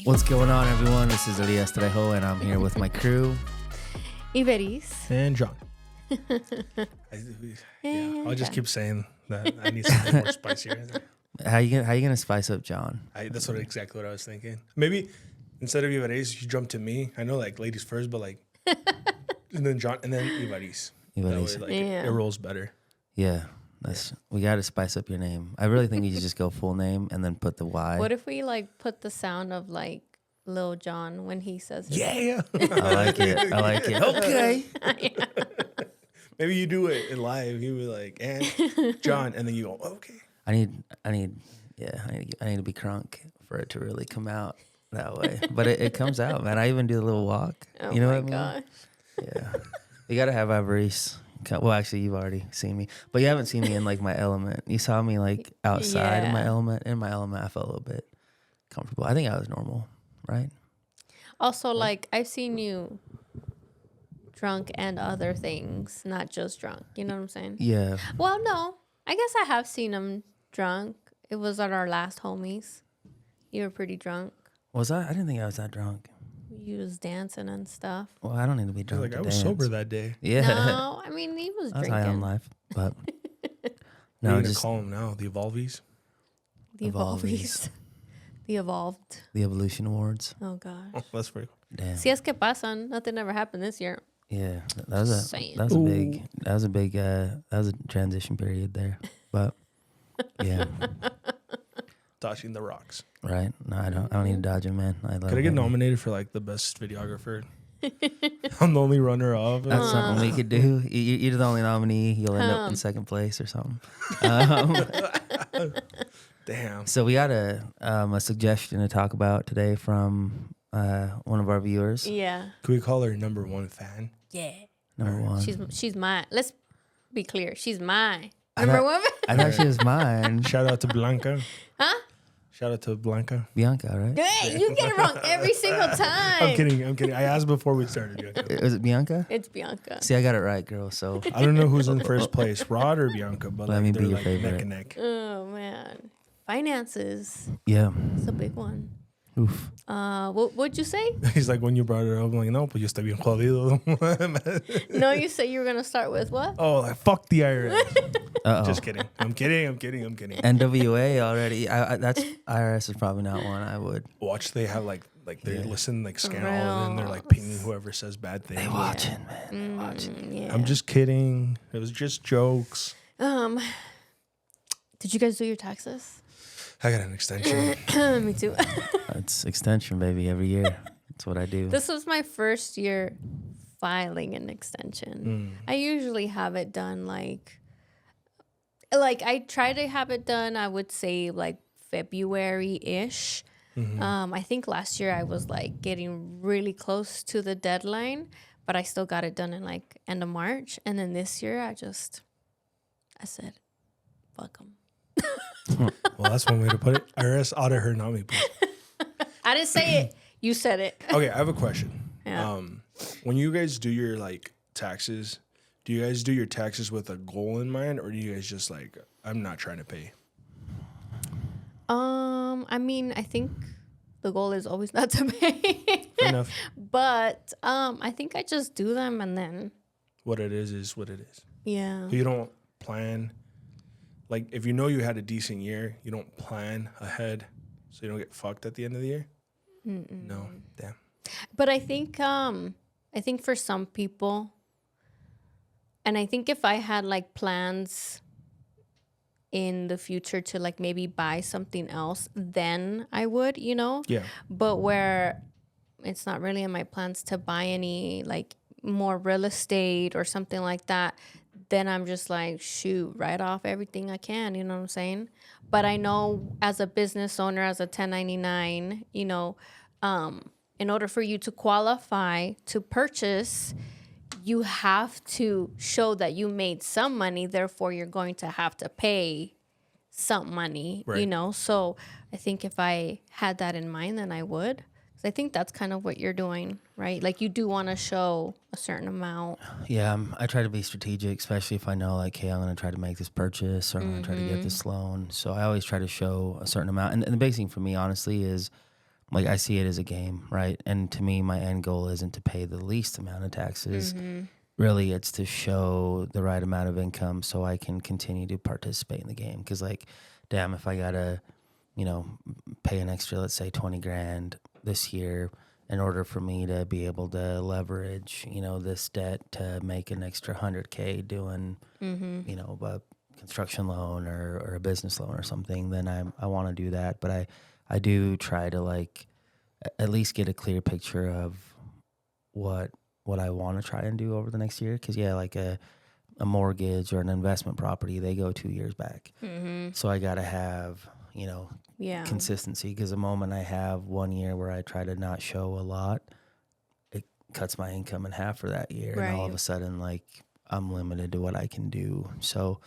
What's going on, everyone? This is Elias Trejo, and I'm here with my crew. Iberis. And John. I'll just keep saying that I need something more spicier. How you gonna spice up John? That's exactly what I was thinking. Maybe instead of Ibaris, you jump to me. I know like ladies first, but like and then John and then Ibaris. Ibaris. That way, like, it rolls better. Yeah, we gotta spice up your name. I really think you should just go full name and then put the Y. What if we like put the sound of like Lil Jon when he says it? Yeah. I like it. Okay. Maybe you do it in live. You were like, and John, and then you go, okay. I need to be crunk for it to really come out that way. But it comes out, man. I even do the little walk. Oh you know my what I mean? gosh. Yeah. You gotta have Ibaris. Well, actually, you've already seen me, but you haven't seen me in like my element. You saw me like outside of my element. In my element, I felt a little bit comfortable. I think I was normal, right? Also, like I've seen you drunk and other things, not just drunk. You know what I'm saying? Yeah. Well, no. I guess I have seen him drunk. It was at our last homies. You were pretty drunk. Was I? I didn't think I was that drunk. You was dancing and stuff. Well, I don't need to be drunk. Like to I was dance. sober that day. Yeah. No, I mean he was I was drinking. high on life, but No, no, you just call them now the Evolvies. The Evolvies. The Evolved. the Evolution Awards. Oh gosh. Oh, that's pretty cool. Damn. Si es que pasan. Nothing ever happened this year. Yeah, that was Saying. a transition period there, but yeah, Dodging the rocks. right. No, I don't need to dodge him, man. I love Could I get him. nominated for like the best videographer? I'm the only runner up. That's something we could do. You're the only nominee. You'll end up in second place or something. Damn. So we got a suggestion to talk about today from one of our viewers. Yeah. Could we call her number one fan? Yeah. Number one. She's mine. Let's be clear. She's mine. I Number thought- one. I thought she was mine. Shout out to Blanca. Huh? Shout out to Blanca. Bianca, right? Hey, you get it wrong every single time. I'm kidding. I asked before we started. Bianca. Was it Bianca? It's Bianca. See, I got it right, girl. So I don't know who's in first place, Rod or Bianca, but Let like, me they're be your like favorite. neck and neck. Oh man, finances. yeah. It's a big one. Oof. What'd you say? He's like, when you brought it up, I'm like, no, pues yo estoy bien jodido. No, you said you were gonna start with what? Oh, like, fuck the IRS. Uh-oh. Just kidding. I'm kidding. NWA already. That's IRS is probably not one I would. Watch, they have like they listen, like scan all of them. They're like Real. pinging whoever says bad things. They watching, man. They watching. Yeah. I'm just kidding. It was just jokes. Did you guys do your taxes? I got an extension. Me too. It's extension, baby. Every year, that's what I do. This was my first year filing an extension. I usually have it done like I try to have it done, I would say like February-ish. I think last year I was like getting really close to the deadline, but I still got it done in like end of March. And then this year I said, fuck them. Well, that's one way to put it. IRS audit her, not me, please. I didn't say it. You said it. Okay, I have a question. Yeah. When you guys do your like taxes, do you guys do your taxes with a goal in mind, or do you guys just like, I'm not trying to pay? I mean, I think the goal is always not to pay. Fair enough. But I think I just do them and then What it is what it is. yeah. You don't plan. Like, if you know you had a decent year, you don't plan ahead so you don't get fucked at the end of the year? No. Damn. But I think for some people, and I think if I had like plans in the future to like maybe buy something else, then I would, you know? Yeah. But where it's not really in my plans to buy any like more real estate or something like that, then I'm just like, shoot, write off everything I can, you know what I'm saying? But I know as a business owner, as a 1099, you know, in order for you to qualify to purchase, you have to show that you made some money, therefore you're going to have to pay some money, you Right. know? So I think if I had that in mind, then I would. I think that's kind of what you're doing, right? Like you do want to show a certain amount. Yeah, I try to be strategic, especially if I know like, hey, I'm going to try to make this purchase or I'm going to try to get this loan. So I always try to show a certain amount. And the big thing for me, honestly, is like I see it as a game, right? And to me, my end goal isn't to pay the least amount of taxes. Really, it's to show the right amount of income so I can continue to participate in the game. Because, like, damn, if I gotta, pay an extra, let's say 20 grand this year in order for me to be able to leverage, this debt to make an extra 100K doing, a construction loan or a business loan or something, then I want to do that. But I do try to, like, at least get a clear picture of what I want to try and do over the next year. Because, like a mortgage or an investment property, they go 2 years back. So I got to have, consistency. Because the moment I have 1 year where I try to not show a lot, it cuts my income in half for that year. Right. And all of a sudden, like, I'm limited to what I can do. So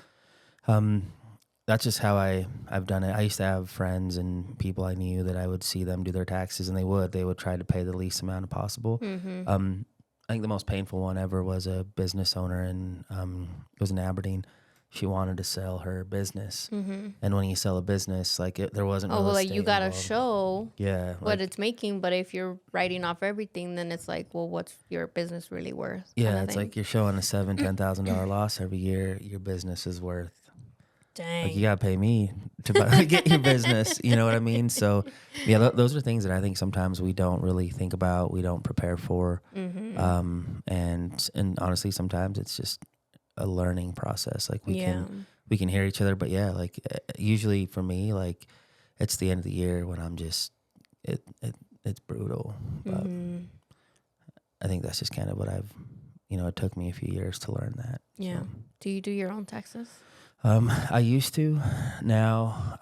that's just how I've done it. I used to have friends and people I knew that I would see them do their taxes, and they would try to pay the least amount of possible. I think the most painful one ever was a business owner, and it was in Aberdeen. She wanted to sell her business, and when you sell a business, like there wasn't. Oh, real well, like estate you gotta involved. show what it's making. But if you're writing off everything, then it's like, well, what's your business really worth? Yeah, it's like you're showing a $7,000-$10,000 loss every year. Your business is worth. Dang. Like, you gotta pay me to get your business. You know what I mean? So, yeah, those are things that I think sometimes we don't really think about. We don't prepare for, and honestly, sometimes it's just a learning process. Like we can hear each other, but like usually for me, like it's the end of the year when I'm just it's brutal. But I think that's just kind of what I've it took me a few years to learn that. Yeah. So. Do you do your own taxes? I used to. Now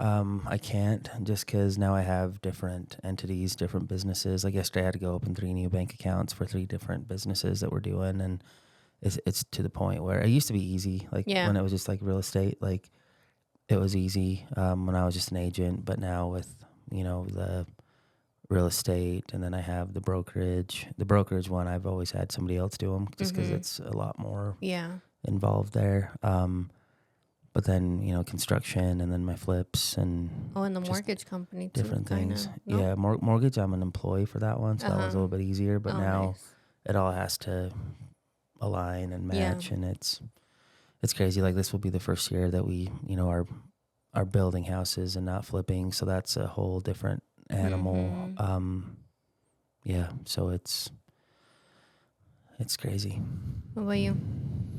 I can't, just because now I have different entities, different businesses. Like yesterday, I had to go open 3 new bank accounts for 3 different businesses that we're doing, and it's to the point where it used to be easy. Like when it was just like real estate, like it was easy when I was just an agent. But now with the real estate, and then I have the brokerage. The brokerage one, I've always had somebody else do them, just because it's a lot more involved there. But then, construction, and then my flips, and and the mortgage company too. Different things. No? Yeah, mortgage, I'm an employee for that one, so that one's a little bit easier. But now nice. it all has to align and match, and it's crazy. Like, this will be the first year that we, are building houses and not flipping, so that's a whole different animal. So it's crazy. What about you?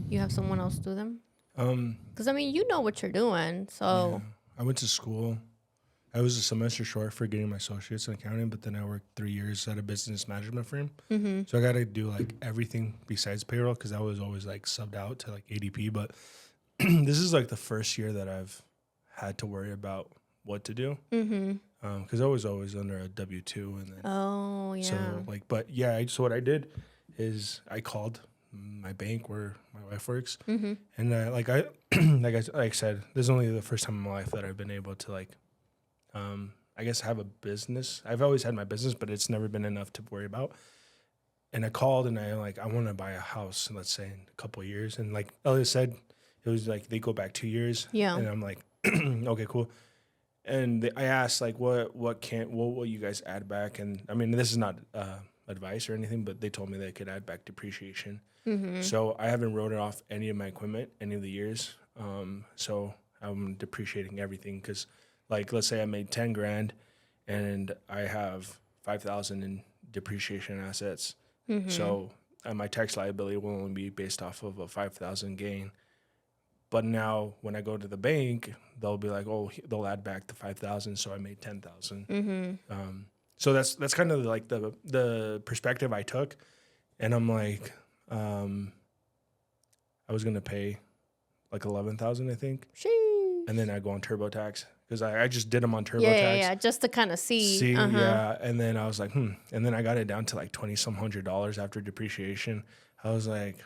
You have someone else do them? Because you know what you're doing, so. Yeah. I went to school. I was a semester short for getting my associates in accounting, but then I worked 3 years at a business management firm. So I got to do like everything besides payroll, because I was always like subbed out to like ADP. But this is like the first year that I've had to worry about what to do, because I was always under a W-2, and then so what I did is I called my bank where my wife works, and like I said, this is only the first time in my life that I've been able to like I guess have a business. I've always had my business, but it's never been enough to worry about. And I called, and I want to buy a house, let's say in a couple of years, and like Elliot said, it was like they go back 2 years, and I'm like okay, cool. And I asked like what will you guys add back? And this is not advice or anything, but they told me they could add back depreciation. So I haven't wrote off any of my equipment any of the years. So I'm depreciating everything, because like, let's say I made 10 grand and I have 5,000 in depreciation assets. So my tax liability will only be based off of a 5,000 gain. But now when I go to the bank, they'll be like, oh, they'll add back the 5,000. So I made 10,000. So that's kind of like the perspective I took. And I'm like, I was going to pay like 11,000, I think. Sheesh. And then I go on TurboTax, because I just did them on TurboTax. Yeah, just to kind of see. Yeah. And then I was like, And then I got it down to like $20-some hundred after depreciation. I was like,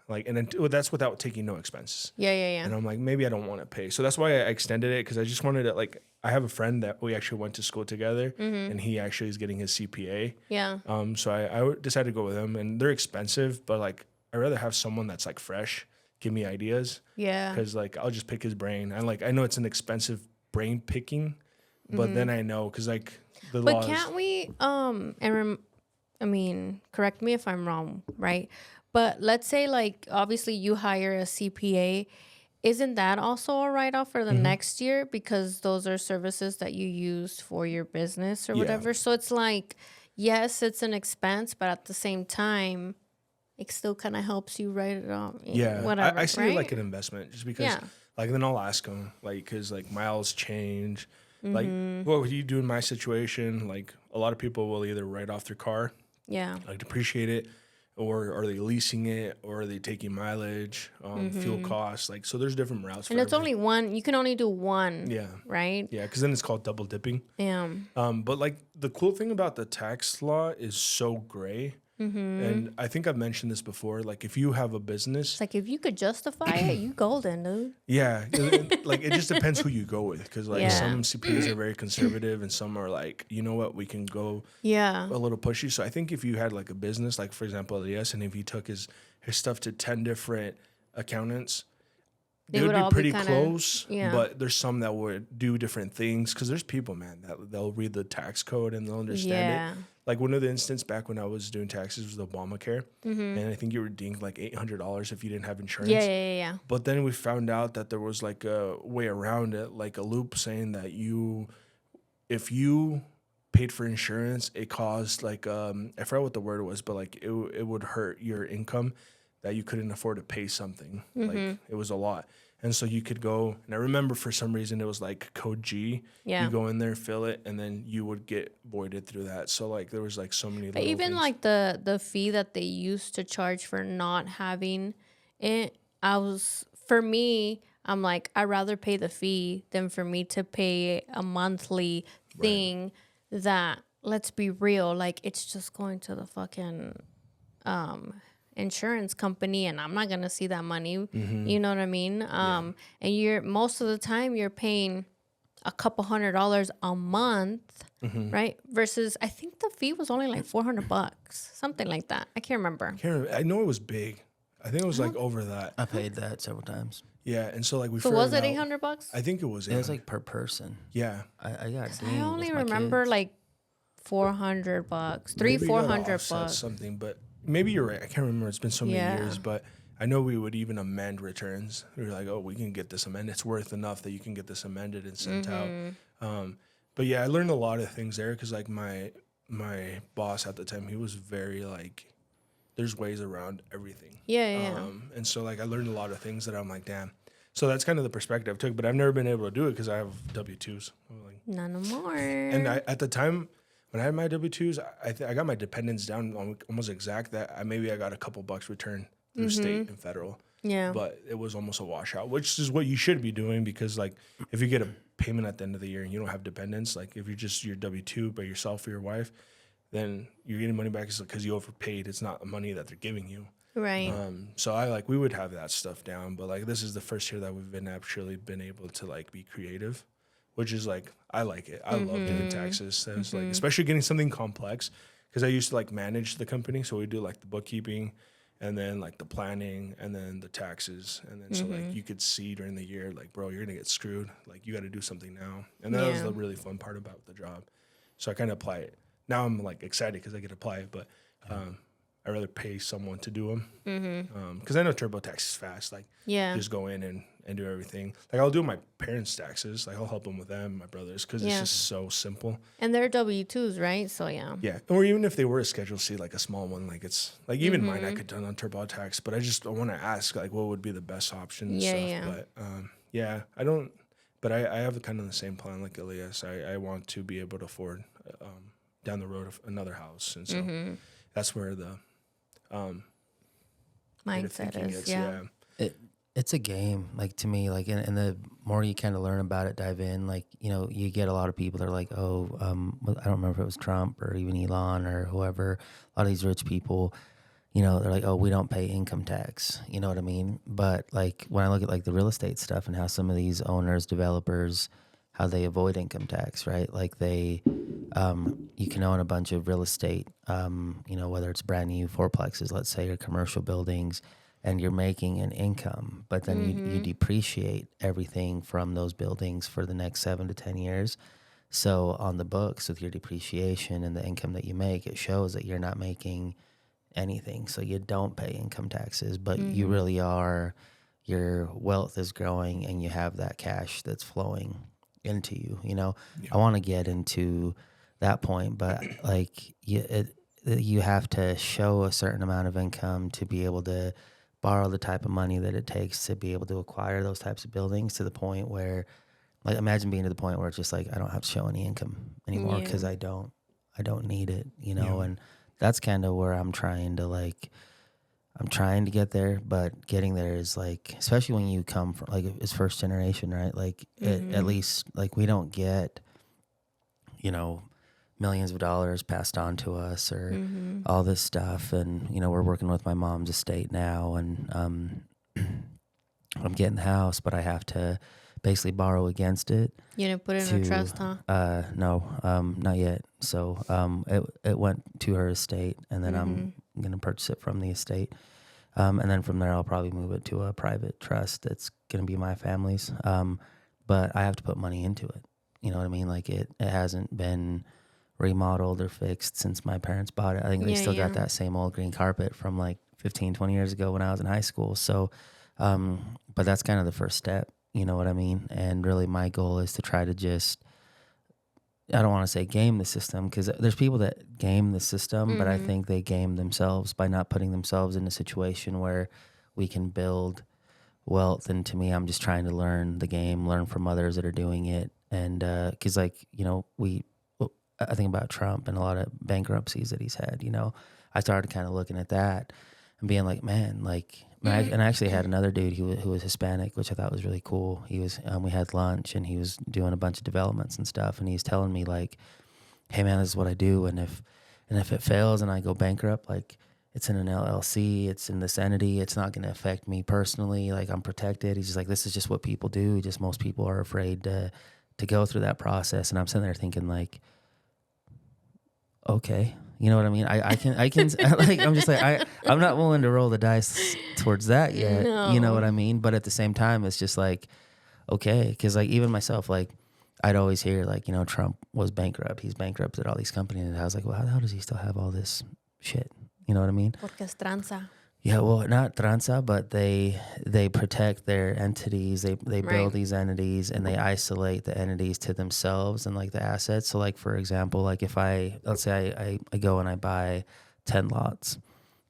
like, and then that's without taking no expenses. Yeah. And I'm like, maybe I don't want to pay. So that's why I extended it, because I just wanted to, like, I have a friend that we actually went to school together, and he actually is getting his CPA. Yeah. So I decided to go with him, and they're expensive, but like, I'd rather have someone that's like fresh, give me ideas. Yeah. Because like, I'll just pick his brain. I know it's an expensive brain picking, But then I know because like the But laws. can't we I mean, correct me if I'm wrong, right? But let's say like obviously you hire a CPA, isn't that also a write off for the next year because those are services that you used for your business or Yeah. whatever? So it's like, yes, it's an expense, but at the same time, it still kind of helps you write it off. Yeah, Whatever. I see right? it like an investment just because, Yeah. like, then I'll ask them, like, because, like, miles change. Like, Mm-hmm. what would you do in my situation? Like, a lot of people will either write off their car, Yeah. like, depreciate it, or are they leasing it, or are they taking mileage, fuel costs? Like, so there's different routes. And for it's only one. You can only do one. yeah, Right? yeah, because then it's called double dipping. Yeah. But like the cool thing about the tax law is so gray. And I think I've mentioned this before. Like, if you have a business, It's like if you could justify it, you golden, dude. yeah, like it just depends who you go with. Because like Yeah. some CPAs are very conservative, and some are like, you know what, we can go Yeah. a little pushy. So I think if you had like a business, like for example, Elias, and if he took his stuff to 10 different accountants, They it would would all be be pretty kinda- close. yeah. But there's some that would do different things. Because there's people, man, that they'll read the tax code and they'll understand it. Yeah. Like one of the instances back when I was doing taxes was the Obamacare, and I think you were dinged like $800 if you didn't have insurance. Yeah. Yeah. Yeah. But then we found out that there was like a way around it, like a loop saying that if you paid for insurance, it caused like I forgot what the word was, but like it would hurt your income that you couldn't afford to pay something. Like it was a lot. And so you could go, and I remember for some reason it was like code G. Yeah. You go in there, fill it, and then you would get voided through that. So like there was like so many. But little even things. like the fee that they used to charge for not having it, for me, I'm like, I'd rather pay the fee than for me to pay a monthly thing that, let's be real, like it's just going to the fucking insurance company and I'm not gonna see that money. You know what I mean? And you're most of the time you're paying a couple $100 a month, right? Versus I think the fee was only like $400, something like that. I can't remember. I know it was big. I think it was like over that. I paid that several times. Yeah, and so like we. So was it figured out- $800? I think it was. It was 800. like per person. Yeah. I got. I dinged only with my remember kids. like $400, Maybe you gotta $300-400 offset bucks. something, but maybe you're right. I can't remember. It's been so many Yeah. years, but I know we would even amend returns. We were like, oh, we can get this amended. It's worth enough that you can get this amended and sent out. But yeah, I learned a lot of things there because like my boss at the time, he was very like, there's ways around everything. Yeah. And so like I learned a lot of things that I'm like, damn. So that's kind of the perspective I took, but I've never been able to do it because I have W-2s. Like, None more. and at the time when I had my W-2s, I got my dependents down almost exact that I got a couple bucks returned through state and federal. Yeah. But it was almost a washout, which is what you should be doing because like if you get a payment at the end of the year and you don't have dependents, like if you're just your W-2 by yourself or your wife, then you're getting money back because you overpaid. It's not the money that they're giving you. Right. So we would have that stuff down, but like this is the first year that we've actually been able to like be creative, which is like I like it. I love doing taxes. So it's like especially getting something complex because I used to like manage the company, so we do like the bookkeeping, and then like the planning, and then the taxes, and then so like you could see during the year like, bro, you're gonna get screwed. Like you got to do something now, and that was Yeah. the really fun part about the job. So I kind of apply it. Now I'm like excited because I get to apply it, but. I'd rather pay someone to do them because I know TurboTax is fast. Like, Yeah. just go in and do everything. Like, I'll do my parents' taxes. Like, I'll help them with them, my brothers, because Yeah. it's just so simple. And they're W-2s, right? So yeah. Yeah, or even if they were a Schedule C, like a small one, like it's like even mine I could done on TurboTax, but I want to ask like what would be the best option and Yeah, stuff. yeah. But yeah, I don't. But I have kind of the same plan like Elias. I want to be able to afford down the road another house, and so that's where the creative Mindset thinking is, is. yeah. It's a game, like to me, like, and the more you kind of learn about it, dive in, like, you know, you get a lot of people that are like, oh, I don't remember if it was Trump or even Elon or whoever, a lot of these rich people, you know, they're like, oh, we don't pay income tax, you know what I mean? But like, when I look at like the real estate stuff and how some of these owners, developers, how they avoid income tax, right? Like they, you can own a bunch of real estate, you know, whether it's brand new fourplexes, let's say, or commercial buildings, and you're making an income, but then you depreciate everything from those buildings for the next 7 to 10 years. So on the books with your depreciation and the income that you make, it shows that you're not making anything. So you don't pay income taxes, but you really are, your wealth is growing and you have that cash that's flowing into you, you know. I want to get into that point, but like you have to show a certain amount of income to be able to borrow the type of money that it takes to be able to acquire those types of buildings, to the point where, like, imagine being to the point where it's just like, I don't have to show any income anymore because I don't need it, you know. And that's kind of where I'm trying to get there, but getting there is like, especially when you come from, like, it's first generation, right? Like at least, like, we don't get, you know, millions of dollars passed on to us or all this stuff. And, you know, we're working with my mom's estate now, and I'm getting the house, but I have to basically borrow against it. You didn't put it in a trust, huh? No, not yet. So it went to her estate, and then I'm going to purchase it from the estate. And then from there, I'll probably move it to a private trust that's going to be my family's. But I have to put money into it. You know what I mean? Like, it hasn't been remodeled or fixed since my parents bought it. I think they still got that same old green carpet from like 15, 20 years ago when I was in high school. So, but that's kind of the first step. You know what I mean? And really my goal is to try to just, I don't want to say game the system, because there's people that game the system, but I think they game themselves by not putting themselves in a situation where we can build wealth. And to me, I'm just trying to learn the game, learn from others that are doing it. And because, like, you know, I think about Trump and a lot of bankruptcies that he's had, you know. I started kind of looking at that and being like, man, like, and I actually had another dude who was Hispanic, which I thought was really cool. He was, we had lunch, and he was doing a bunch of developments and stuff. And he's telling me like, hey man, this is what I do. And if it fails and I go bankrupt, like, it's in an LLC, it's in this entity, it's not going to affect me personally. Like, I'm protected. He's just like, this is just what people do. Just most people are afraid to go through that process. And I'm sitting there thinking like, okay, you know what I mean? I can like, I'm just like, I'm not willing to roll the dice towards that yet. No. You know what I mean? But at the same time, it's just like, okay. Cause like, even myself, like, I'd always hear like, you know, Trump was bankrupt. He's bankrupted all these companies. And I was like, well, how does he still have all this shit? You know what I mean? Porque es tranza. Yeah, well, not tranza, but they protect their entities. They build these entities, and they isolate the entities to themselves and like the assets. So like, for example, like if let's say I go and I buy 10 lots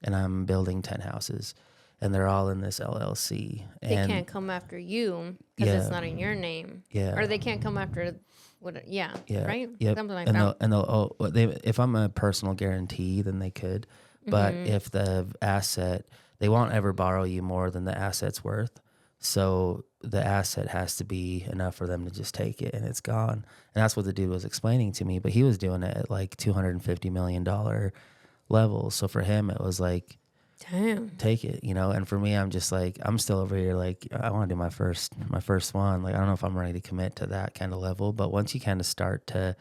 and I'm building 10 houses and they're all in this LLC. They can't come after you because it's not in your name. Yeah. Or they can't come after right? Yep. Something like that. If I'm a personal guarantee, then they could. But if the asset, they won't ever borrow you more than the asset's worth. So the asset has to be enough for them to just take it, and it's gone. And that's what the dude was explaining to me. But he was doing it at like $250 million levels. So for him, it was like, damn, take it, you know. And for me, I'm just like, I'm still over here like, I want to do my first one. Like, I don't know if I'm ready to commit to that kind of level. But once you kind of start to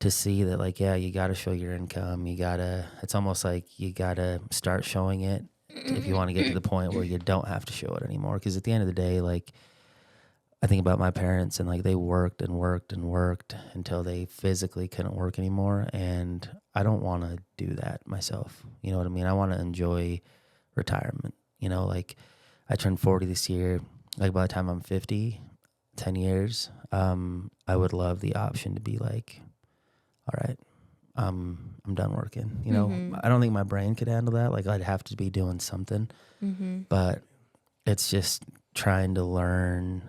see that, like, yeah, you got to show your income. It's almost like you got to start showing it if you want to get to the point where you don't have to show it anymore. Because at the end of the day, like, I think about my parents, and like, they worked and worked and worked until they physically couldn't work anymore. And I don't want to do that myself. You know what I mean? I want to enjoy retirement. You know, like, I turned 40 this year. Like, by the time I'm 50, 10 years, I would love the option to be like, all right, I'm done working. You know, I don't think my brain could handle that. Like, I'd have to be doing something. But it's just trying to learn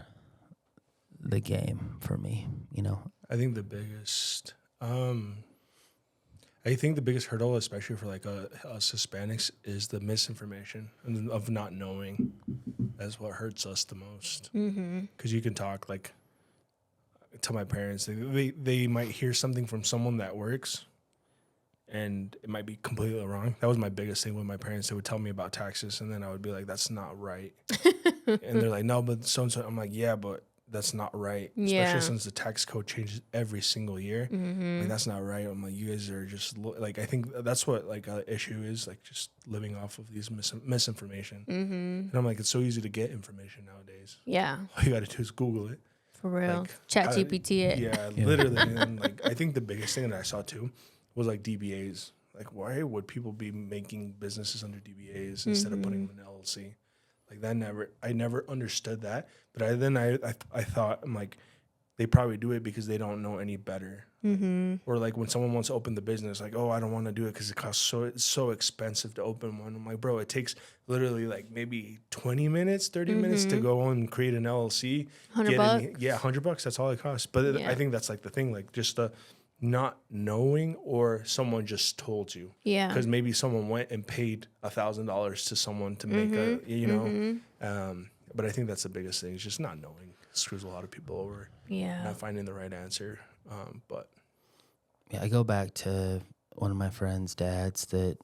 the game for me, you know. I think the biggest hurdle, especially for like us Hispanics, is the misinformation and of not knowing. That's what hurts us the most. Because you can talk like to my parents, they might hear something from someone that works, and it might be completely wrong. That was my biggest thing with my parents. They would tell me about taxes, and then I would be like, "That's not right." And they're like, "No, but so and so." I'm like, "Yeah, but that's not right." Especially since the tax code changes every single year. Like, that's not right. I'm like, you guys are just like, I think that's what like an issue is, like, just living off of these misinformation. And I'm like, it's so easy to get information nowadays. Yeah. All you got to do is Google it. For real. Like, Chat GPT it. Yeah, literally. And like, I think the biggest thing that I saw too was like DBAs. Like, why would people be making businesses under DBAs instead of putting them in LLC? Like I never understood that. But I thought, I'm like, they probably do it because they don't know any better. Or like when someone wants to open the business, like, oh, I don't want to do it because it costs it's so expensive to open one. I'm like, bro, it takes literally like maybe 20 minutes, 30 minutes to go and create an LLC. $100. Yeah, $100. That's all it costs. But I think that's like the thing, like just the not knowing, or someone just told you. Yeah. Because maybe someone went and paid $1,000 to someone to make a, you know. But I think that's the biggest thing, is just not knowing. It screws a lot of people over. Yeah. Not finding the right answer. But yeah, I go back to one of my friend's dads that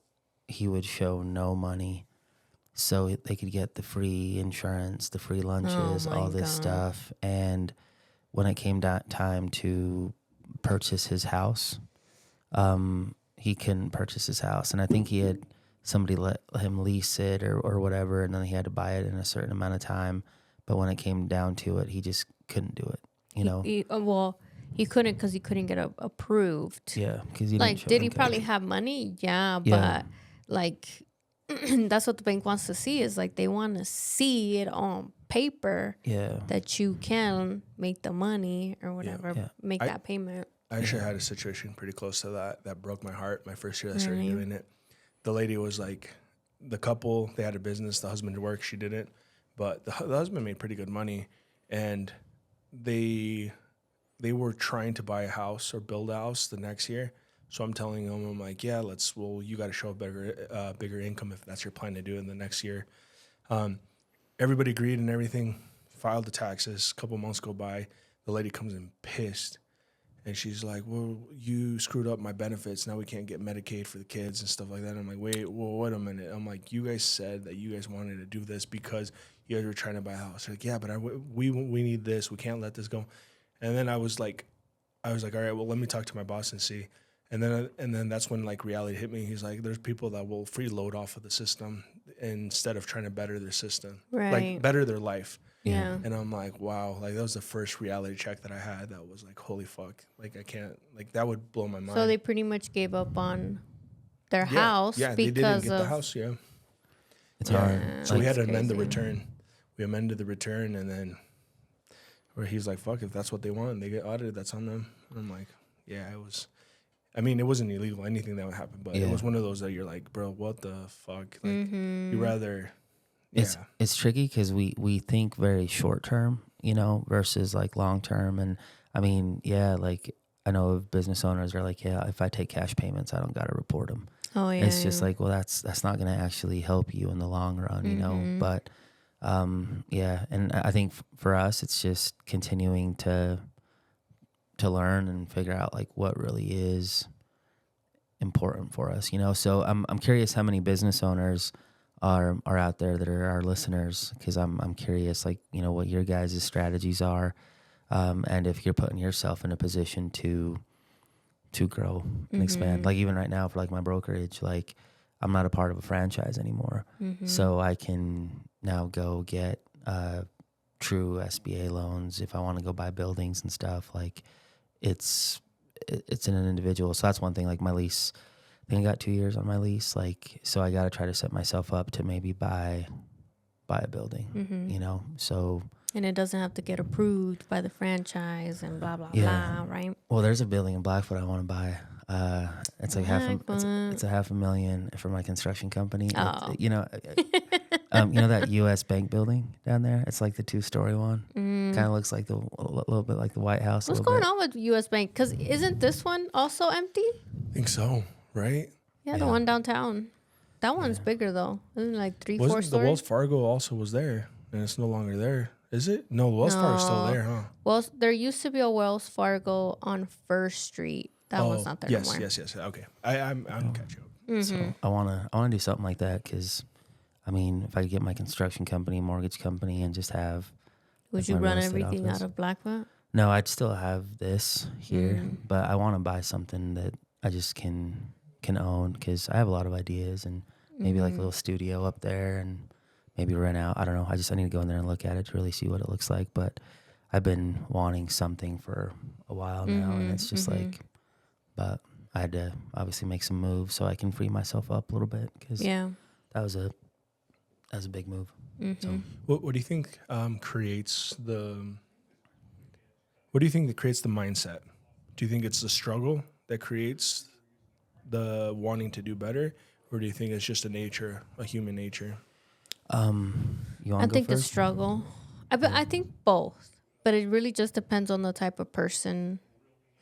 he would show no money so they could get the free insurance, the free lunches, all this stuff. And when it came time to purchase his house, he couldn't purchase his house. And I think he had somebody let him lease it or whatever, and then he had to buy it in a certain amount of time. But when it came down to it, he just couldn't do it, you know? He couldn't because he couldn't get approved. Yeah, because he like, did he probably have money? Yeah, but like, that's what the bank wants to see, is like they want to see it on paper. Yeah, that you can make the money or whatever, make that payment. I actually had a situation pretty close to that broke my heart my first year I started doing it. The lady was like, the couple, they had a business, the husband worked, she didn't, but the husband made pretty good money, and they were trying to buy a house or build a house the next year. So I'm telling them, I'm like, yeah, you got to show a bigger income if that's your plan to do in the next year. Everybody agreed and everything, filed the taxes. A couple months go by, the lady comes in pissed, and she's like, well, you screwed up my benefits. Now we can't get Medicaid for the kids and stuff like that. I'm like, wait a minute. I'm like, you guys said that you guys wanted to do this because you guys were trying to buy a house. They're like, yeah, but we need this. We can't let this go. And then I was like, all right, well, let me talk to my boss and see. And then that's when like reality hit me. He's like, there's people that will freeload off of the system instead of trying to better their system, like better their life. Yeah. And I'm like, wow, like that was the first reality check that I had. That was like, holy fuck, like I can't, like that would blow my mind. So they pretty much gave up on their house. Yeah, they didn't get the house. Yeah, it's hard. So we had to amend the return. We amended the return, and then where he's like, fuck, if that's what they want, they get audited, that's on them. And I'm like, yeah, it was. I mean, it wasn't illegal, anything that would happen, but it was one of those that you're like, bro, what the fuck? Like, you rather. Yeah. It's tricky because we think very short term, you know, versus like long term. And I mean, yeah, like I know of business owners are like, yeah, if I take cash payments, I don't got to report them. Oh yeah. It's just like, well, that's not going to actually help you in the long run, you know. But yeah, and I think for us, it's just continuing to learn and figure out like what really is important for us, you know. So I'm curious how many business owners are out there that are our listeners, because I'm curious, like, you know, what your guys' strategies are, and if you're putting yourself in a position to grow and expand. Like even right now for like my brokerage, like I'm not a part of a franchise anymore, so I can now go get true SBA loans if I want to go buy buildings and stuff. Like it's an individual. So that's one thing. Like my lease, I think I got 2 years on my lease. Like, so I got to try to set myself up to maybe buy a building, you know? So. And it doesn't have to get approved by the franchise and blah, blah, blah, right? Well, there's a building in Blackfoot I want to buy. It's like it's a $500,000 for my construction company. Oh. You know, you know that U.S. Bank building down there? It's like the 2-story one. Kind of looks like a little bit like the White House. What's going on with U.S. Bank? Because isn't this one also empty? I think so, right? Yeah, the one downtown. That one's bigger though. Isn't it like 3-4 stories? The Wells Fargo also was there, and it's no longer there. Is it? No, Wells Fargo's still there, huh? Well, there used to be a Wells Fargo on First Street. That one's not there anymore. Yes. Okay, I'm catching up. So I wanna do something like that, because, I mean, if I could get my construction company, mortgage company, and just have. Would you run everything out of Blackfoot? No, I'd still have this here, but I want to buy something that I just can own, because I have a lot of ideas, and maybe like a little studio up there, and maybe rent out. I don't know. I need to go in there and look at it to really see what it looks like. But I've been wanting something for a while now, and it's just like, but I had to obviously make some moves so I can free myself up a little bit, because Yeah. that was a big move. So What do you think creates the? What do you think that creates the mindset? Do you think it's the struggle that creates the wanting to do better, or do you think it's just a human nature? you I want to go think the first? struggle. I think both, but it really just depends on the type of person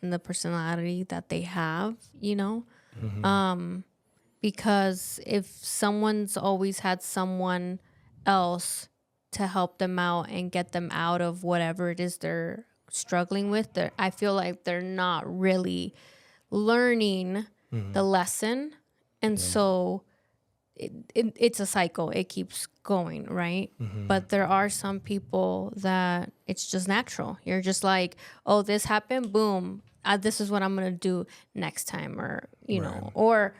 and the personality that they have, you know? Because if someone's always had someone else to help them out and get them out of whatever it is they're struggling with, I feel like they're not really learning the lesson. And so it's a cycle. It keeps going, right? But there are some people that it's just natural. You're just like, oh, this happened, boom. This is what I'm going to do next time, or, you know, or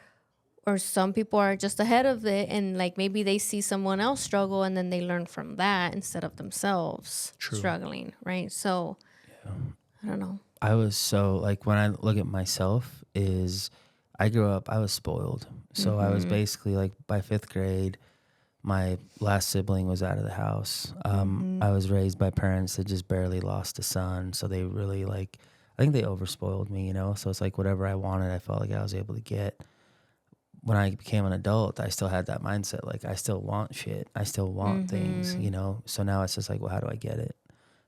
some people are just ahead of it, and like maybe they see someone else struggle and then they learn from that instead of themselves struggling, right? So I don't know. I was so, like, when I look at myself, is I grew up, I was spoiled. So I was basically like, by 5th grade, my last sibling was out of the house. I was raised by parents that just barely lost a son. So they really, like, I think they overspoiled me, you know? So it's like whatever I wanted, I felt like I was able to get. When I became an adult, I still had that mindset. Like, I still want shit. I still want things, you know? So now it's just like, well, how do I get it?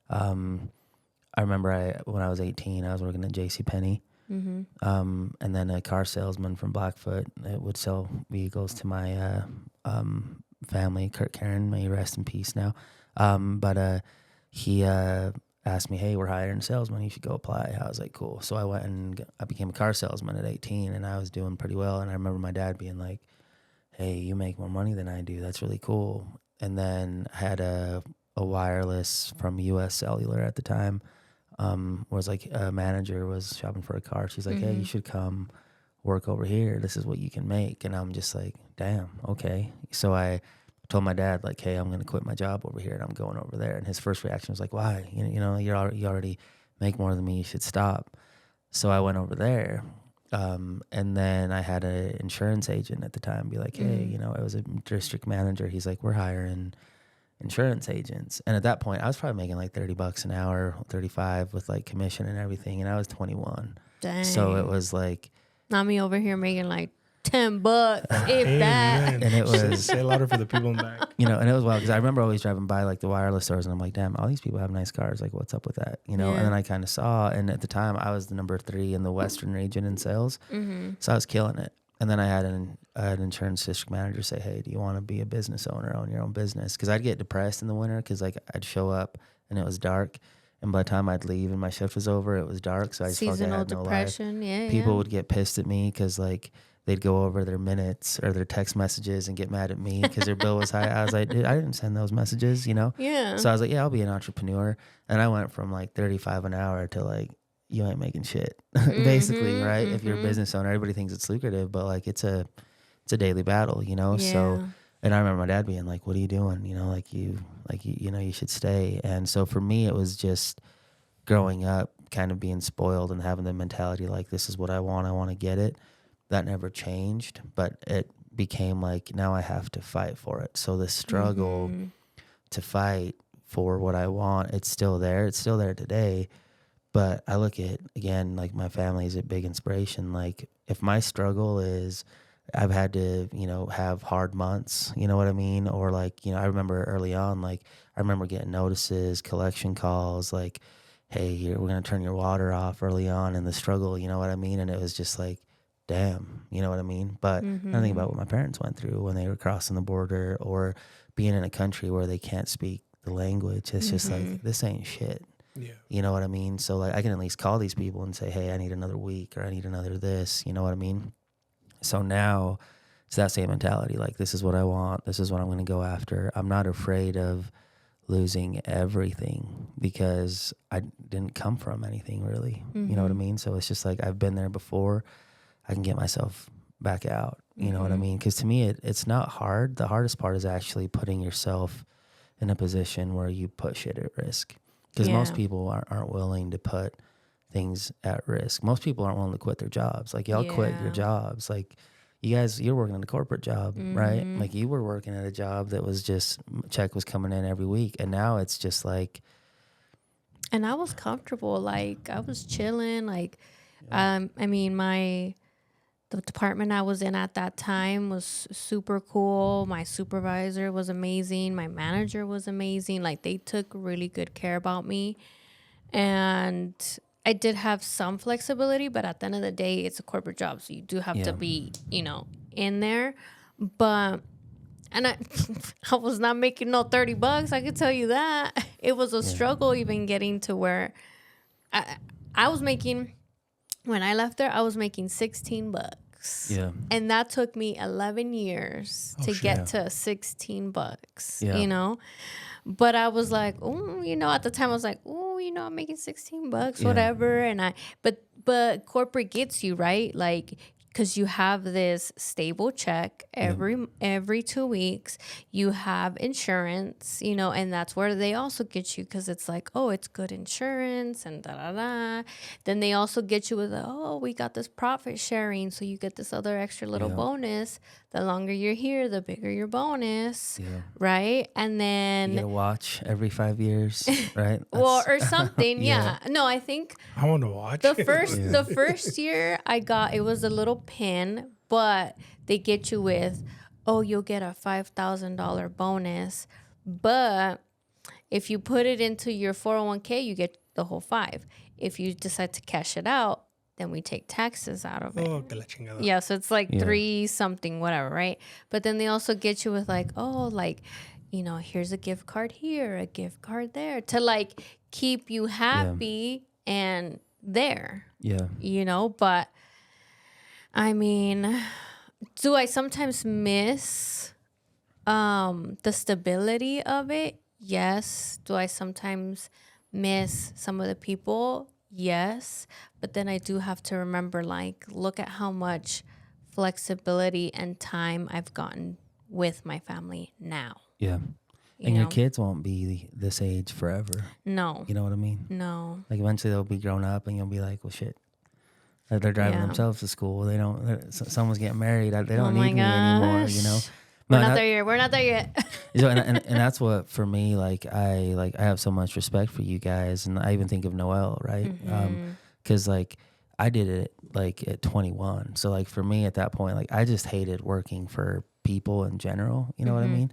I remember when I was 18, I was working at JCPenney. And then a car salesman from Blackfoot that would sell vehicles to my family, Kurt Karen, may he rest in peace now. But he asked me, hey, we're hiring a salesman, you should go apply. I was like, cool. So I went and I became a car salesman at 18, and I was doing pretty well. And I remember my dad being like, hey, you make more money than I do. That's really cool. And then I had a wireless from US Cellular at the time. Was like a manager was shopping for a car. She's like, hey, you should come work over here. This is what you can make. And I'm just like, damn, okay. So I told my dad, like, hey, I'm going to quit my job over here and I'm going over there. And his first reaction was like, why? You know, you already make more than me. You should stop. So I went over there. And then I had an insurance agent at the time be like, hey, you know, it was a district manager. He's like, we're hiring insurance agents. And at that point I was probably making like $30 an hour, 35 with like commission and everything. And I was 21. Dang. So it was like, Not me over here making like $10, if that. and it was, Say louder for the people in the back. you know, and it was wild because I remember always driving by like the wireless stores and I'm like, damn, all these people have nice cars. Like, what's up with that? You know? Yeah. And then I kind of saw, and at the time I was the number 3 in the Western region in sales. So I was killing it. And then I had an insurance district manager say, hey, do you want to be a business owner, own your own business? Because I'd get depressed in the winter because like I'd show up and it was dark. And by the time I'd leave and my shift was over, it was dark. So I just felt like I Seasonal had no life. depression, yeah. People would get pissed at me because like they'd go over their minutes or their text messages and get mad at me because their bill was high. I was like, dude, I didn't send those messages, you know? Yeah. So I was like, yeah, I'll be an entrepreneur. And I went from like 35 an hour to like, you ain't making shit, basically, right? If you're a business owner, everybody thinks it's lucrative, but like it's a daily battle, you know? Yeah. So, and I remember my dad being like, what are you doing? You know, you know, you should stay. And so for me, it was just growing up, kind of being spoiled and having the mentality like, this is what I want to get it. That never changed, but it became like, now I have to fight for it. So the struggle to fight for what I want, it's still there. It's still there today. But I look at, again, like my family is a big inspiration. Like if my struggle is I've had to, you know, have hard months, you know what I mean? Or like, you know, I remember early on, like I remember getting notices, collection calls, like, hey, we're going to turn your water off early on in the struggle, you know what I mean? And it was just like, damn, you know what I mean? But I think about what my parents went through when they were crossing the border or being in a country where they can't speak the language. It's just like, this ain't shit. Yeah. You know what I mean? So like I can at least call these people and say, hey, I need another week or I need another this, you know what I mean? So now it's that same mentality. Like, this is what I want. This is what I'm going to go after. I'm not afraid of losing everything because I didn't come from anything really. You know what I mean? So it's just like, I've been there before. I can get myself back out. You know what I mean? Because to me, it's not hard. The hardest part is actually putting yourself in a position where you put shit at risk. Because most Yeah. people aren't willing to put things at risk. Most people aren't willing to quit their jobs. Like y'all quit your Yeah. jobs. Like you guys, you're working in a corporate job, right? Mm-hmm. Like you were working at a job that was just check was coming in every week, and now it's just like, And I was comfortable. Like I was chilling. Like, I mean, the department I was in at that time was super cool. My supervisor was amazing. My manager was amazing. Like they took really good care about me. And I did have some flexibility, but at the end of the day, it's a corporate job. So you do have Yeah. to be, in there. But, and I was not making no $30. I could tell you that. It was a struggle even getting to where I was making, when I left there, I was making $16. yeah, And that took me 11 years to get to $16, Yeah. But I was like, oh, at the time I was like, oh, I'm making $16, Yeah. whatever. And but corporate gets you, right? Like, because you have this stable check every 2 weeks. You have insurance, and that's where they also get you, because it's like, oh, it's good insurance and da da da. Then they also get you with, oh, we got this profit sharing, so you get this other extra little bonus. The longer you're here, the bigger your bonus, right? And then you get a watch every 5 years, right? well, or something, yeah. No, I think I want to watch. the first year I got, it was a little pin, but they get you with, oh, you'll get a $5,000 bonus, but if you put it into your 401k, you get the whole 5. If you decide to cash it out, then we take taxes out of it. Oh, que la chingada. Yeah, so it's like 3 something, whatever, right? But then they also get you with like, oh, like, here's a gift card here, a gift card there, to like keep you happy and there, Yeah. But I mean, do I sometimes miss the stability of it? Yes. Do I sometimes miss some of the people? Yes. But then I do have to remember, like, look at how much flexibility and time I've gotten with my family now. Yeah. And your kids won't be this age forever. No. You know what I mean? No. Like eventually they'll be grown up and you'll be like, well, shit. They're driving themselves to school. They don't. Someone's getting married. They don't need me anymore. We're not there yet. We're not there yet. So, and that's what for me. I have so much respect for you guys, and I even think of Noelle, right? Because I did it at 21. So like for me at that point, like I just hated working for people in general. You know what I mean?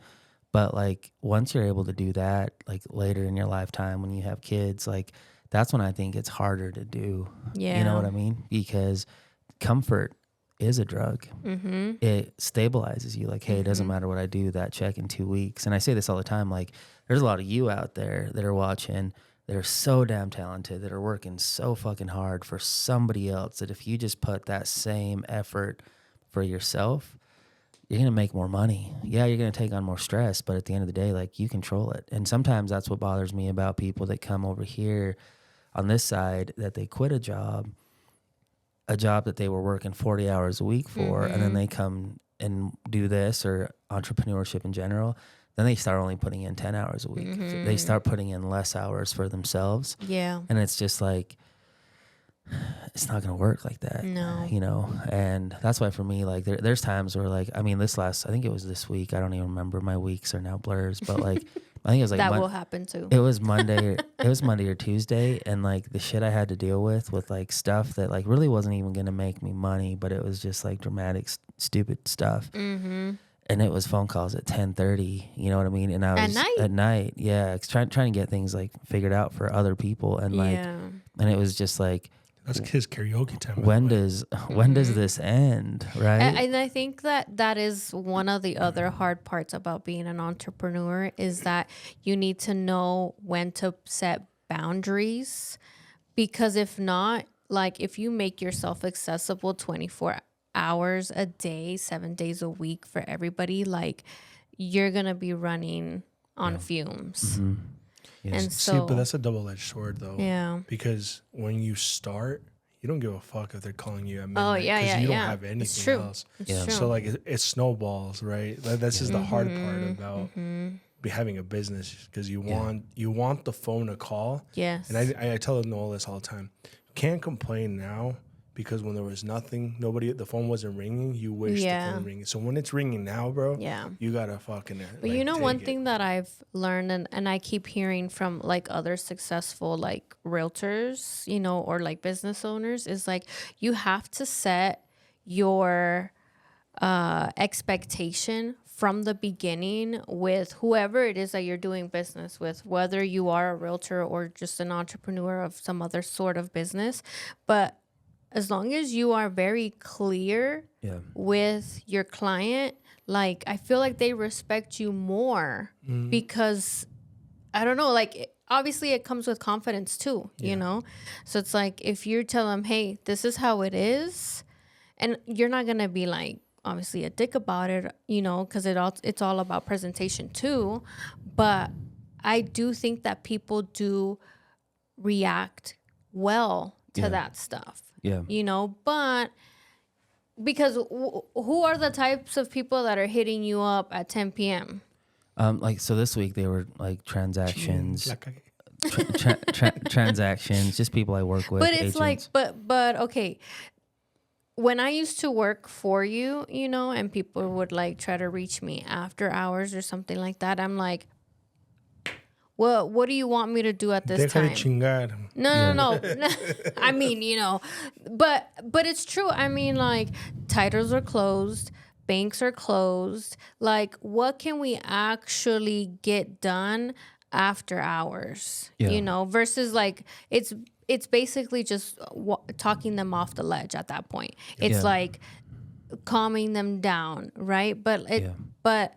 But like once you're able to do that, like later in your lifetime when you have kids, like that's when I think it's harder to do. Yeah. You know what I mean? Because comfort is a drug. It stabilizes you. Like, hey, it doesn't matter what I do, that check in 2 weeks. And I say this all the time, like there's a lot of you out there that are watching that are so damn talented, that are working so fucking hard for somebody else, that if you just put that same effort for yourself, you're going to make more money. Yeah, you're going to take on more stress, but at the end of the day, like you control it. And sometimes that's what bothers me about people that come over here on this side, that they quit a job that they were working 40 hours a week for, and then they come and do this or entrepreneurship in general. Then they start only putting in 10 hours a week. So they start putting in less hours for themselves. Yeah. And it's just like, it's not going to work like that. No. And that's why for me, like there's times where like, I mean, I think it was this week. I don't even remember. My weeks are now blurs, but like, I think it was like that will happen too. It was Monday. It was Monday or Tuesday, and like the shit I had to deal with like stuff that like really wasn't even gonna make me money, but it was just like dramatic, stupid stuff. And it was phone calls at 10:30. You know what I mean? And I was at night, yeah, trying to get things like figured out for other people, and like, and it was just like. That's kids karaoke time. When does this end, right? And I think that is one of the other hard parts about being an entrepreneur, is that you need to know when to set boundaries, because if not, like if you make yourself accessible 24 hours a day, 7 days a week for everybody, like you're going to be running on fumes. Yes. And so, See, but that's a double-edged sword, though. Yeah. Because when you start, you don't give a fuck if they're calling you at midnight. Oh, yeah, because you don't yeah. have It's anything true. else. It's true. So like it snowballs, right? That's just the hard part about be having a business because you want the phone to call. Yes. And I tell Noel this all the time. Can't complain now because when there was nothing, the phone wasn't ringing. You wish the phone ringing. So when it's ringing now, bro, you gotta fucking. But you know, one thing that I've learned, and I keep hearing from like other successful like realtors, you know, or like business owners, is like you have to set your expectation from the beginning with whoever it is that you're doing business with, whether you are a realtor or just an entrepreneur of some other sort of business. But as long as you are very clear with your client, like I feel like they respect you more because I don't know, like obviously it comes with confidence too, you know? So it's like if you tell them, hey, this is how it is, and you're not going to be like obviously a dick about it, you know, because it's all about presentation too. But I do think that people do react well to that stuff. Yeah. You know, but because who are the types of people that are hitting you up at 10 p.m.? Like, so this week they were like transactions, transactions, just people I work with. But it's agents. like, but okay. When I used to work for you, you know, and people would like try to reach me after hours or something like that, I'm like, well, what do you want me to do at this time? Chingar. No. I mean, you know, but it's true. I mean, like titles are closed, banks are closed. Like, what can we actually get done after hours? You know, versus like it's basically just talking them off the ledge at that point. It's like calming them down, right? But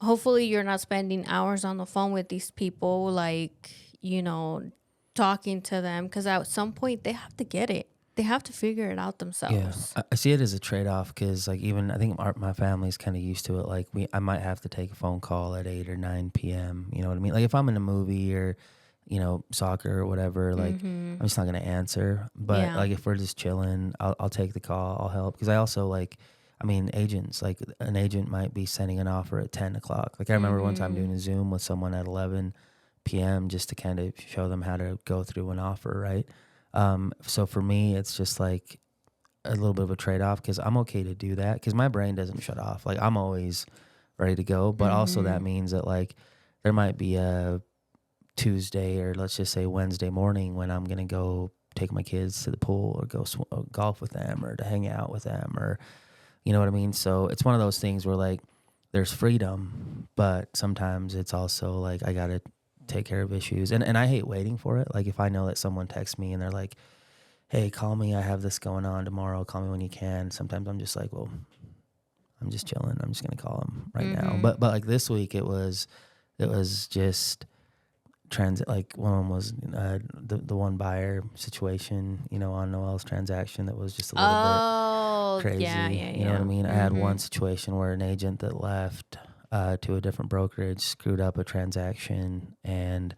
hopefully you're not spending hours on the phone with these people, like, you know, talking to them, because at some point they have to get it. They have to figure it out themselves. Yeah, I see it as a trade-off because, like, even I think my family's kind of used to it. Like, I might have to take a phone call at 8 or 9 p.m. You know what I mean? Like, if I'm in a movie or, you know, soccer or whatever, like, I'm just not gonna answer. But like, if we're just chilling, I'll take the call. I'll help because I also like. I mean, agents, like an agent might be sending an offer at 10 o'clock. Like I remember one time doing a Zoom with someone at 11 p.m. just to kind of show them how to go through an offer, right? So for me, it's just like a little bit of a trade-off because I'm okay to do that because my brain doesn't shut off. Like I'm always ready to go, but also that means that like there might be a Tuesday or let's just say Wednesday morning when I'm going to go take my kids to the pool or go golf with them or to hang out with them or, you know what I mean? So it's one of those things where like there's freedom, but sometimes it's also like I got to take care of issues. And I hate waiting for it. Like if I know that someone texts me and they're like, hey, call me. I have this going on tomorrow. Call me when you can. Sometimes I'm just like, well, I'm just chilling. I'm just going to call them right now. But like this week it was just transit. Like one of them was the one buyer situation, you know, on Noel's transaction that was just a little bit crazy. Yeah. You know what I mean? I had one situation where an agent that left to a different brokerage screwed up a transaction and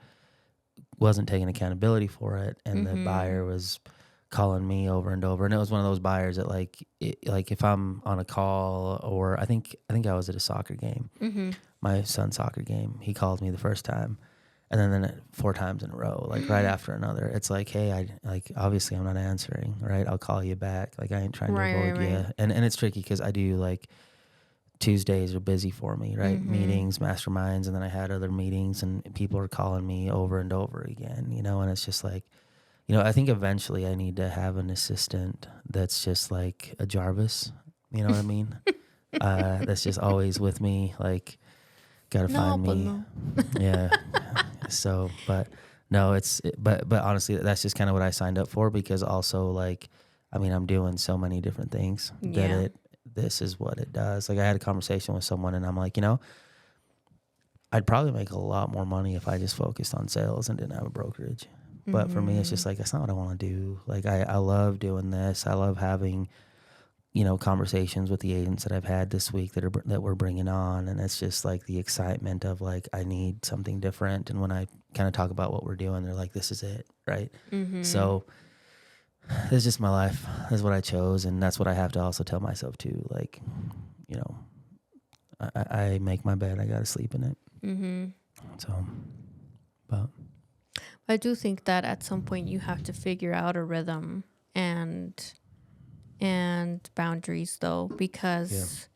wasn't taking accountability for it, and the buyer was calling me over and over, and it was one of those buyers that like if I'm on a call or I think I was at a soccer game, my son's soccer game, he called me the first time. And then 4 times in a row, like right after another. It's like, hey, obviously I'm not answering, right? I'll call you back. Like I ain't trying to avoid you. And it's tricky because I do like Tuesdays are busy for me, right? Meetings, masterminds, and then I had other meetings and people are calling me over and over again, you know? And it's just like, you know, I think eventually I need to have an assistant that's just like a Jarvis, you know what I mean? That's just always with me, like, gotta find me. Yeah. So, but no, but honestly, that's just kind of what I signed up for because also like, I mean, I'm doing so many different things that this is what it does. Like I had a conversation with someone and I'm like, you know, I'd probably make a lot more money if I just focused on sales and didn't have a brokerage. But for me, it's just like, that's not what I want to do. Like I love doing this. I love having, you know, conversations with the agents that I've had this week that we're bringing on. And it's just like the excitement of like, I need something different. And when I kind of talk about what we're doing, they're like, this is it. Right. So this is just my life. This is what I chose. And that's what I have to also tell myself too. Like, you know, I make my bed. I got to sleep in it. So, but I do think that at some point you have to figure out a rhythm and boundaries though, because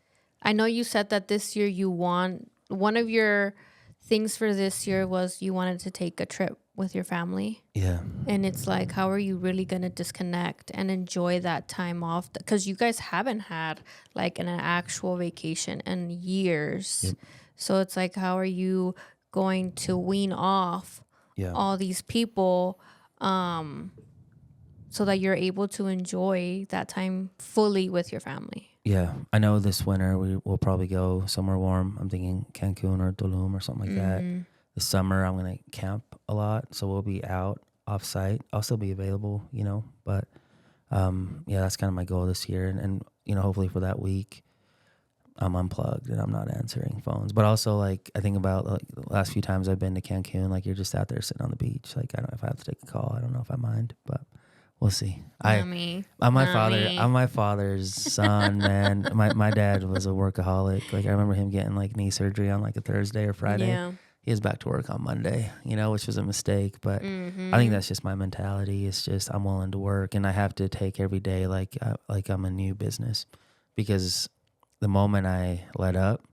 I know you said that this year you want, one of your things for this year was you wanted to take a trip with your family. yeah, And it's like, how are you really going to disconnect and enjoy that time off? Because you guys haven't had like an actual vacation in years. Yep. So it's like, how are you going to wean off yeah, all these people so that you're able to enjoy that time fully with your family? yeah. I know this winter we will probably go somewhere warm. I'm thinking Cancun or Tulum or something like that. This summer I'm gonna camp a lot, so we'll be out off site. I'll still be available, you know, but yeah, that's kind of my goal this year, and you know, hopefully for that week I'm unplugged and I'm not answering phones. But also, like, I think about like the last few times I've been to Cancun, like you're just out there sitting on the beach. Like, I don't, if I have to take a call, I don't know if I mind, but we'll see. I'm my father's son, man. My dad was a workaholic. Like, I remember him getting like knee surgery on like a Thursday or Friday. Yeah. He was back to work on Monday, you know, which was a mistake. But I think that's just my mentality. It's just I'm willing to work, and I have to take every day like I'm a new business, because the moment I let up,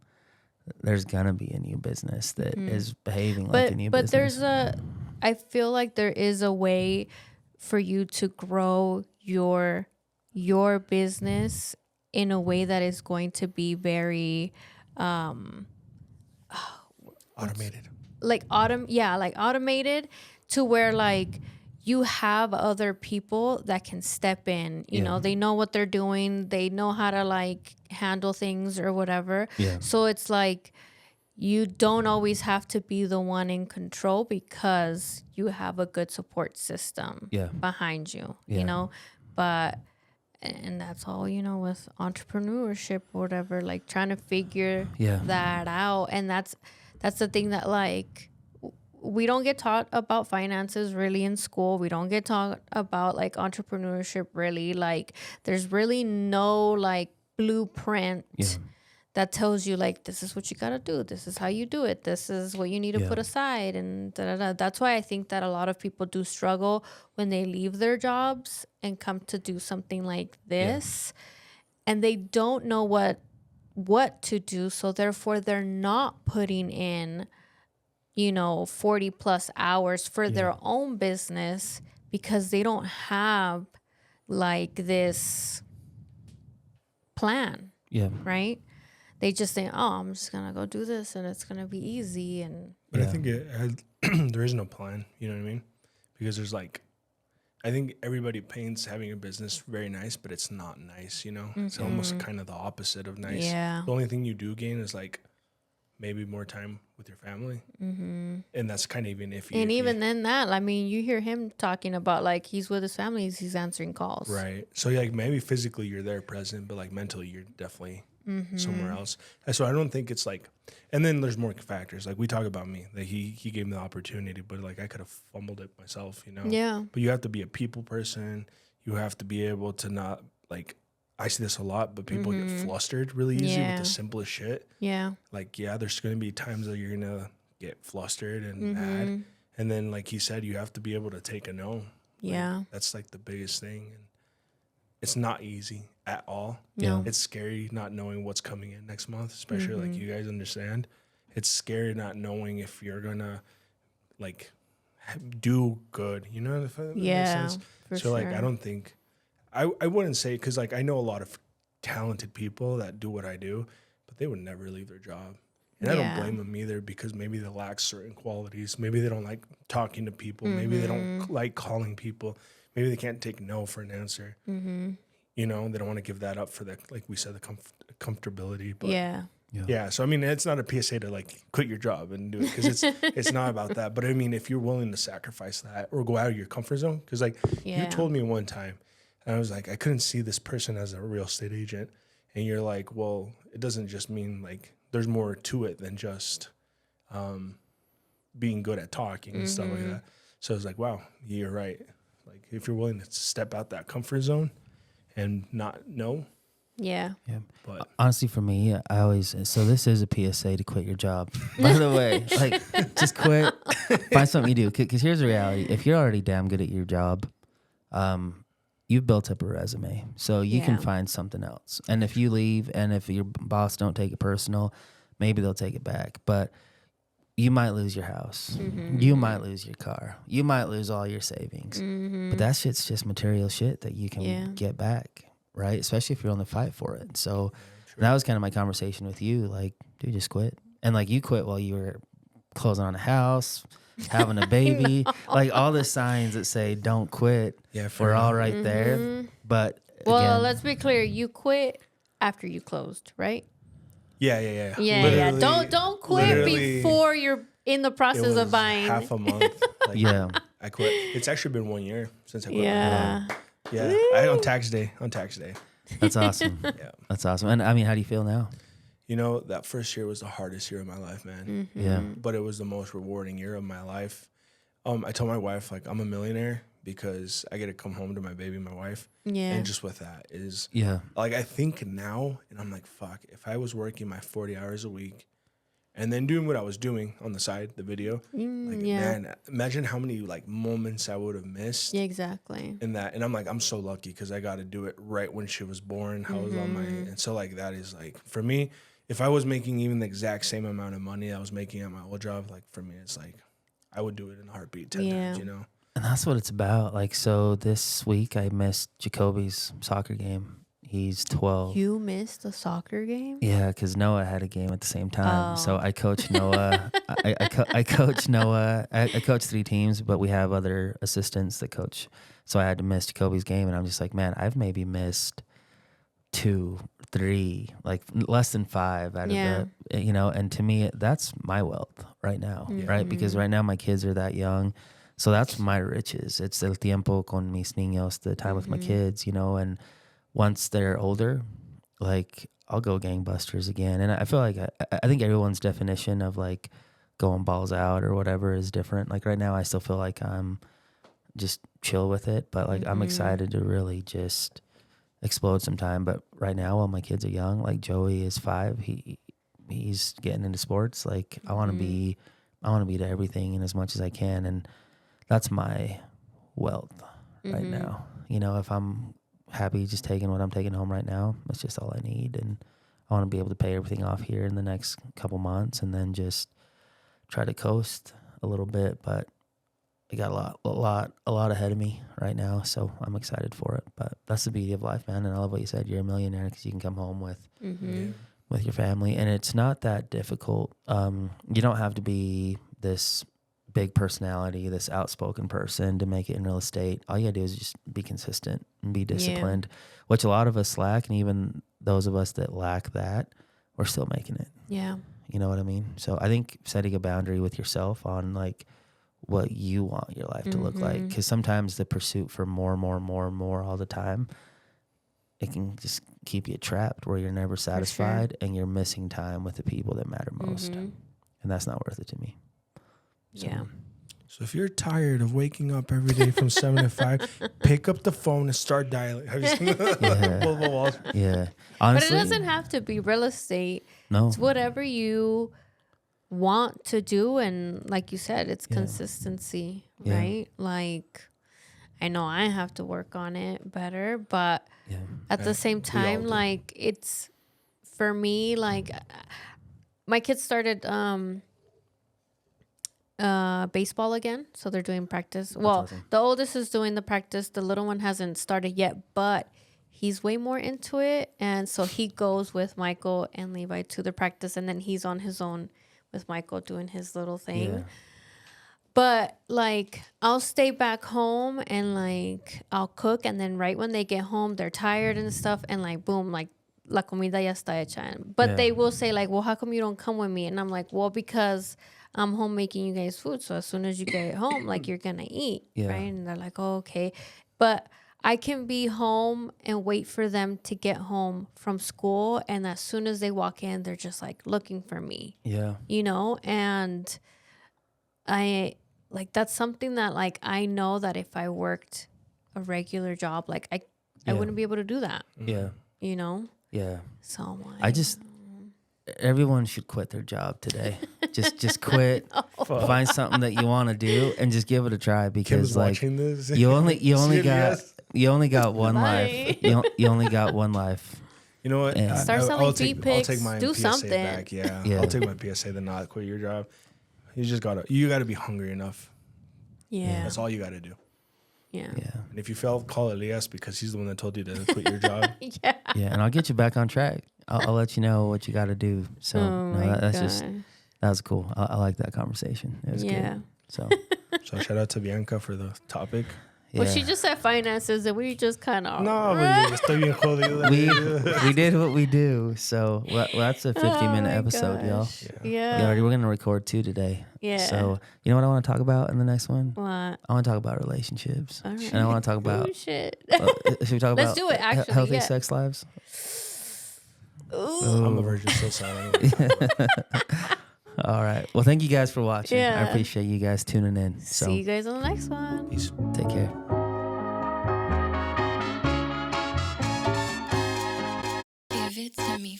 there's gonna be a new business that is behaving like a new business. But I feel like there is a way for you to grow your business in a way that is going to be very Automated. like automated, to where like you have other people that can step in, you know, they know what they're doing, they know how to like handle things or whatever. Yeah. So it's like you don't always have to be the one in control, because you have a good support system behind you, you know. But and that's all, you know, with entrepreneurship or whatever, like trying to figure that out. And that's the thing that like we don't get taught about finances really in school. We don't get taught about like entrepreneurship really. Like there's really no like blueprint that tells you like, this is what you got to do. This is how you do it. This is what you need to put aside. And that's why I think that a lot of people do struggle when they leave their jobs and come to do something like this, and they don't know what to do. So therefore they're not putting in, you know, 40 plus hours for their own business, because they don't have like this plan. Yeah. Right? They just think, oh, I'm just going to go do this and it's going to be easy. But I think there is no plan, you know what I mean? Because there's like, I think everybody paints having a business very nice, but it's not nice, you know? It's almost kind of the opposite of nice. Yeah. The only thing you do gain is like maybe more time with your family. And that's kind of even iffy. And even then that, I mean, you hear him talking about like he's with his family, he's answering calls. Right. So like maybe physically you're there present, but like mentally you're definitely somewhere else. And so I don't think it's like, and then there's more factors. Like we talk about me, that he gave me the opportunity, but like I could have fumbled it myself, you know? Yeah. But you have to be a people person. You have to be able to not like, I see this a lot, but people get flustered really easy with the simplest shit. Yeah. Like, there's going to be times that you're going to get flustered and mad. And then like he said, you have to be able to take a no. Yeah. Like, that's like the biggest thing. And it's not easy at all. No. It's scary not knowing what's coming in next month, especially like you guys understand. It's scary not knowing if you're going to like do good, you know, if that makes sense. So like, I don't think, I wouldn't say, because like I know a lot of talented people that do what I do, but they would never leave their job. And I don't blame them either, because maybe they lack certain qualities. Maybe they don't like talking to people. Maybe they don't like calling people. Maybe they can't take no for an answer. You know, they don't want to give that up for the, like we said, the comfortability. But yeah. So I mean, it's not a PSA to like quit your job and do it, because it's not about that. But I mean, if you're willing to sacrifice that or go out of your comfort zone, because like you told me one time, and I was like, I couldn't see this person as a real estate agent, and you're like, well, it doesn't just mean like there's more to it than just being good at talking and stuff like that. So I was like, wow, you're right. Like if you're willing to step out that comfort zone and not know, Yeah. Yeah. But Honestly, for me, I always, so this is a PSA to quit your job. By the way, like, just quit, find something you do. Because here's the reality: if you're already damn good at your job, you've built up a resume, so you can Yeah. find something else. And if you leave, and if your boss don't take it personal, maybe they'll take it back. But you might lose your house, you might lose your car, you might lose all your savings. But that shit's just material shit that you can Yeah. get back. Right, especially if you're on the fight for it. So that was kind of my conversation with you. Like, dude, just quit. And like, you quit while you were closing on a house, having a baby, like all the signs that say don't quit. Yeah, for we're real. all right there. But Well, again, let's be clear. You quit after you closed, right? yeah. Yeah. Literally- Don't quit literally, before you're in the it process was of buying. half a month. Like, yeah, I quit. It's actually been 1 year since I quit. Yeah. Yeah. On tax day. that's awesome. Yeah. That's awesome. And I mean, how do you feel now? You know, that first year was the hardest year of my life, man. Yeah, But it was the most rewarding year of my life. I told my wife, like, I'm a millionaire because I get to come home to my baby, my wife. Yeah. And just with that is, yeah, like, I think now, and I'm like, fuck, if I was working my 40 hours a week and then doing what I was doing on the side, the video, like, yeah. man, imagine how many, like, moments I would have missed. Yeah, exactly. In that, and I'm like, I'm so lucky because I got to do it right when she was born. I was on my, and so like that is like for me. If I was making even the exact same amount of money I was making at my old job, like for me, it's like I would do it in a heartbeat 10 times, you know. and that's what it's about. Like, so this week I missed Jacoby's soccer game. He's 12. You missed a soccer game? Yeah, because Noah had a game at the same time. So Oh. I coach Noah. I coach Noah. I coach 3 teams, but we have other assistants that coach. So I had to miss Jacoby's game, and I'm just like, man, I've maybe missed 2, 3, like less than 5 out Yeah. of the, you know. And to me, that's my wealth right now, right? Because right now my kids are that young, so that's my riches. It's el tiempo con mis niños, the time with my kids, you know, and once they're older, like I'll go gangbusters again. And I feel like I think everyone's definition of like going balls out or whatever is different. Like right now, I still feel like I'm just chill with it, but like I'm excited to really just explode sometime. But right now, while my kids are young, like Joey is 5, he's getting into sports. Like I want to be to everything and as much as I can, and that's my wealth right now. You know, if I'm happy just taking what I'm taking home right now, that's just all I need. And I want to be able to pay everything off here in the next couple months and then just try to coast a little bit. But I got a lot ahead of me right now, so I'm excited for it. But that's the beauty of life, man. And I love what you said. You're a millionaire because you can come home with your family, and it's not that difficult. You don't have to be this big personality, this outspoken person to make it in real estate. All you gotta do is just be consistent and be disciplined, which a lot of us lack. And even those of us that lack that, we're still making it. Yeah. You know what I mean? So I think setting a boundary with yourself on like what you want your life to look like, because sometimes the pursuit for more all the time, it can just keep you trapped where you're never satisfied and you're missing time with the people that matter most. And that's not worth it to me. So, Yeah. So if you're tired of waking up every day from 7 to 5, pick up the phone and start dialing. Yeah. Yeah. But Honestly, it doesn't have to be real estate. no. It's whatever you want to do, and like you said, it's consistency, Yeah. right? Like I know I have to work on it better, but Yeah. at the same time, do. like it's for me, like my kids started baseball again, so they're doing practice. Well, awesome. the oldest is doing the practice, the little one hasn't started yet, but he's way more into it, and so he goes with Michael and Levi to the practice, and then he's on his own with Michael doing his little thing. Yeah. But like I'll stay back home and like I'll cook, and then right when they get home they're tired and stuff, and like boom, like la comida ya está hecha. But they will say like, well, how come you don't come with me? And I'm like, well, because I'm home making you guys food, so as soon as you get home, like you're gonna eat, Yeah. right? And they're like, oh, okay. But I can be home and wait for them to get home from school, and as soon as they walk in, they're just like looking for me, Yeah. you know? And I like that's something that like I know that if I worked a regular job, like I Yeah. wouldn't be able to do that, Yeah. you know? Yeah. So much. I just everyone should quit their job today. just quit. Find something that you want to do and just give it a try because Kim's like watching this. you only Serious? got one Bye. life. You only got one life. You know what? Yeah. Start selling I'll feet I'll pics, take my do PSA something. back. Yeah. Yeah. I'll take my PSA to not quit your job. You gotta be hungry enough. Yeah. That's all you gotta do. Yeah. Yeah. And if you fail, call Elias because he's the one that told you to quit your job. Yeah. Yeah, and I'll get you back on track. I'll let you know what you got to do. So Oh no, my that's just God. that was cool. I like that conversation. It was Yeah. good. So So shout out to Bianca for the topic. yeah, Well, she just said finances, and we just kind of. No, but estoy bien jodido. we did what we do. So well, that's a 50-minute episode, y'all. Yeah. Yeah, we're gonna record 2 today. Yeah. So you know what I want to talk about in the next one? What? I want to talk about relationships, All right. and I want to talk about. Oh, shit. Should we talk Let's about do it, actually, healthy yeah. sex lives? Ooh. I'm a virgin still silent. All right. Well, thank you guys for watching. I Yeah. appreciate you guys tuning in. So See you guys on the next one. Peace. take care. Give it to me.